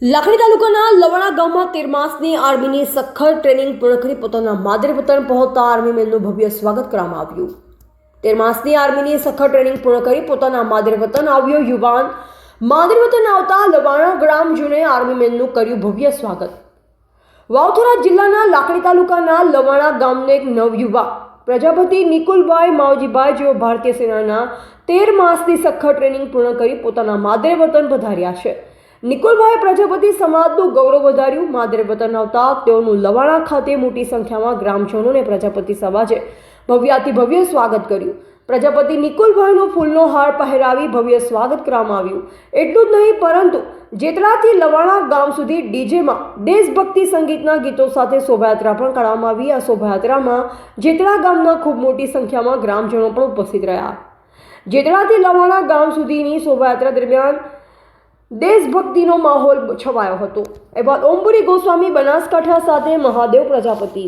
લાખણી તાલુકાના લવાણા ગામમાં 13 માસની આર્મીની સખત ટ્રેનિંગ પૂર્ણ કરી પોતાના માદરે વતન પહોંચતા આર્મી મેનનું ભવ્ય સ્વાગત કરવામાં આવ્યું। 13 માસની આર્મીની સખત ટ્રેનિંગ પૂર્ણ કરી પોતાના માદરે વતન આવ્યો યુવાન। માદરે વતન આવતા લવાણા ગ્રામજનોએ આર્મી મેનનું કર્યું ભવ્ય સ્વાગત। વાવથરા જિલ્લાના લાખણી તાલુકાના લવાણા ગામનો એક નવયુવા પ્રજાપતિ નિકુલભાઈ માવજીભાઈ જેઓ ભારતીય સેનાના 13 માસની સખત ટ્રેનિંગ પૂર્ણ કરી પોતાના માદરે વતન પધાર્યા છે। નિકુલભાઈ પ્રજાપતિ સમાજનું ગૌરવ વધાર્યું। માદરે વતન આવતા તેઓનું લવાણા ખાતે મોટી સંખ્યામાં ગ્રામજનોને પ્રજાપતિ સમાજે ભવ્યાતિ ભવ્ય સ્વાગત કર્યું। પ્રજાપતિ નિકુલભાઈનું ફૂલનો હાર પહેરાવી ભવ્ય સ્વાગત કરવામાં આવ્યું। એટલું જ નહીં પરંતુ જેતળાથી લવાણા ગામ સુધી ડીજેમાં દેશભક્તિ સંગીતના ગીતો સાથે શોભાયાત્રા પણ કાઢવામાં આવી। આ શોભાયાત્રામાં જેતળા ગામના ખૂબ મોટી સંખ્યામાં ગ્રામજનો પણ ઉપસ્થિત રહ્યા। જેતળાથી લવાણા ગામ સુધીની શોભાયાત્રા દરમિયાન દેશભક્તિનો માહોલ છવાયો હતો। એવા ઓમપુરી ગોસ્વામી બનાસકાંઠા સાથે મહાદેવ પ્રજાપતિ।